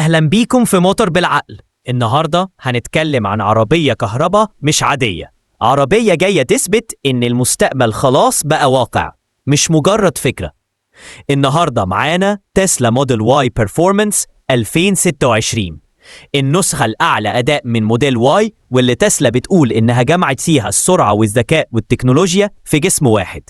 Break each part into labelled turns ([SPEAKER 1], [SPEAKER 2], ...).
[SPEAKER 1] أهلا بيكم في موتور بالعقل. النهاردة هنتكلم عن عربية كهرباء مش عادية، عربية جاية تثبت إن المستقبل خلاص بقى واقع، مش مجرد فكرة. النهاردة معانا تسلا موديل واي بيرفورمانس 2026، النسخة الأعلى أداء من موديل واي، واللي تسلا بتقول إنها جمعت فيها السرعة والذكاء والتكنولوجيا في جسم واحد.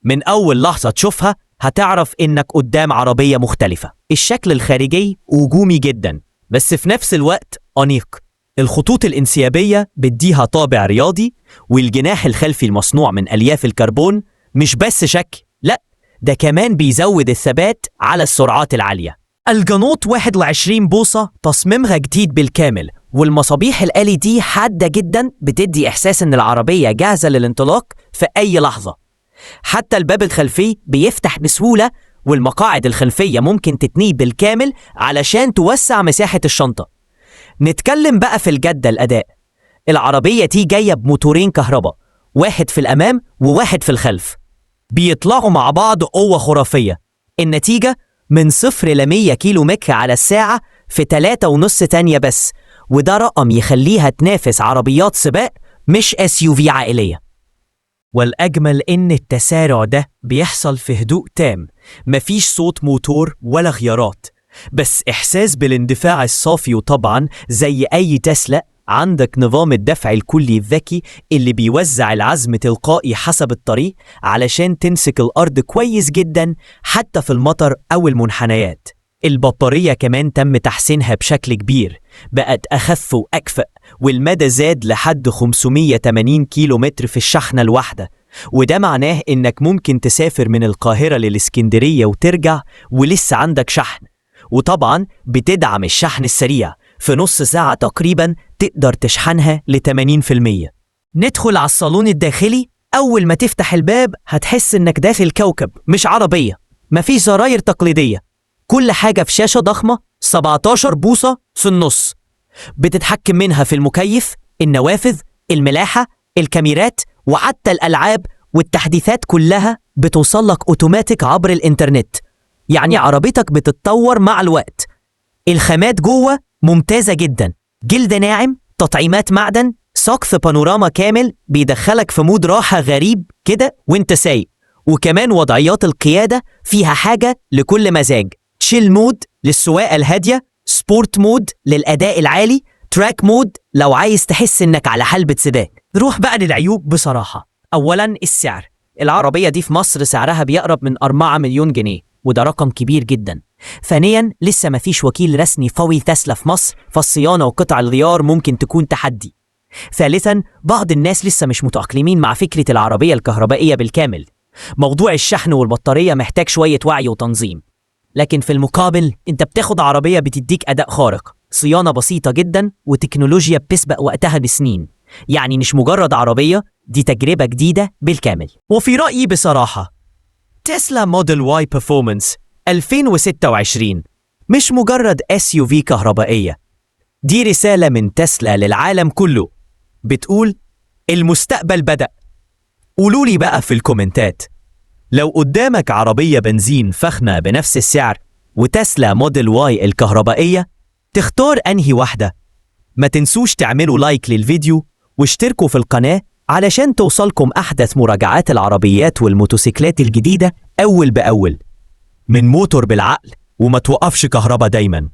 [SPEAKER 1] من أول لحظة تشوفها هتعرف إنك قدام عربية مختلفة. الشكل الخارجي هجومي جدا، بس في نفس الوقت أنيق. الخطوط الانسيابية بديها طابع رياضي، والجناح الخلفي المصنوع من ألياف الكربون مش بس شكل، لأ ده كمان بيزود الثبات على السرعات العالية. الجنوط 21 بوصة، تصميمها جديد بالكامل، والمصابيح ال LED حادة جدا بتدي إحساس إن العربية جاهزة للانطلاق في أي لحظة. حتى الباب الخلفي بيفتح بسهولة، والمقاعد الخلفية ممكن تتنيه بالكامل علشان توسع مساحة الشنطة. نتكلم بقى في الجدة الأداء. العربية دي جاية بموتورين كهرباء، واحد في الأمام وواحد في الخلف، بيطلعوا مع بعض قوة خرافية. النتيجة من 0 ل 100 كيلو متر على الساعة في 3.5 ثانية بس، وده رقم يخليها تنافس عربيات سباق مش SUV عائلية. والأجمل إن التسارع ده بيحصل في هدوء تام، مفيش صوت موتور ولا غيارات، بس إحساس بالاندفاع الصافي. وطبعا زي أي تسلا عندك نظام الدفع الكلي الذكي اللي بيوزع العزم تلقائي حسب الطريق علشان تمسك الأرض كويس جدا حتى في المطر أو المنحنيات. البطارية كمان تم تحسينها بشكل كبير، بقت أخف وأكفأ، والمدى زاد لحد 580 كيلو متر في الشحنة الواحدة، وده معناه إنك ممكن تسافر من القاهرة للإسكندرية وترجع ولسه عندك شحن. وطبعا بتدعم الشحن السريع، في نص ساعة تقريبا تقدر تشحنها ل 80%. ندخل على الصالون الداخلي. أول ما تفتح الباب هتحس إنك داخل كوكب مش عربية. مفيش زراير تقليدية، كل حاجة في شاشة ضخمة 17 بوصة في النص، بتتحكم منها في المكيف، النوافذ، الملاحة، الكاميرات، وحتى الألعاب. والتحديثات كلها بتوصلك أوتوماتيك عبر الإنترنت، يعني عربيتك بتتطور مع الوقت. الخامات جوه ممتازة جدا، جلد ناعم، تطعيمات معدن، سقف بانوراما كامل بيدخلك في مود راحة غريب كده وانت سايق. وكمان وضعيات القيادة فيها حاجة لكل مزاج، تشيل مود للسواقة الهادية، سبورت مود للأداء العالي، تراك مود لو عايز تحس إنك على حلبة سباق. نروح بقى للعيوب بصراحة. أولاً السعر. العربية دي في مصر سعرها بيقرب من 4 مليون جنيه، وده رقم كبير جداً. ثانياً لسه مفيش وكيل رسمي قوي تسلا في مصر، فالصيانة وقطع الغيار ممكن تكون تحدي. ثالثاً بعض الناس لسه مش متأقلمين مع فكرة العربية الكهربائية بالكامل. موضوع الشحن والبطارية محتاج شوية وعي وتنظيم، لكن في المقابل انت بتاخد عربية بتديك أداء خارق، صيانة بسيطة جدا، وتكنولوجيا بتسبق وقتها بسنين. يعني مش مجرد عربية، دي تجربة جديدة بالكامل. وفي رأيي بصراحة تسلا موديل واي بيرفورمانس 2026 مش مجرد SUV كهربائية، دي رسالة من تسلا للعالم كله بتقول المستقبل بدأ. قولولي بقى في الكومنتات، لو قدامك عربية بنزين فخمة بنفس السعر وتسلا موديل واي الكهربائية، تختار أنهي واحدة؟ ما تنسوش تعملوا لايك للفيديو واشتركوا في القناة علشان توصلكم أحدث مراجعات العربيات والموتوسيكلات الجديدة أول بأول. من موتور بالعقل، وما توقفش كهربا دايماً.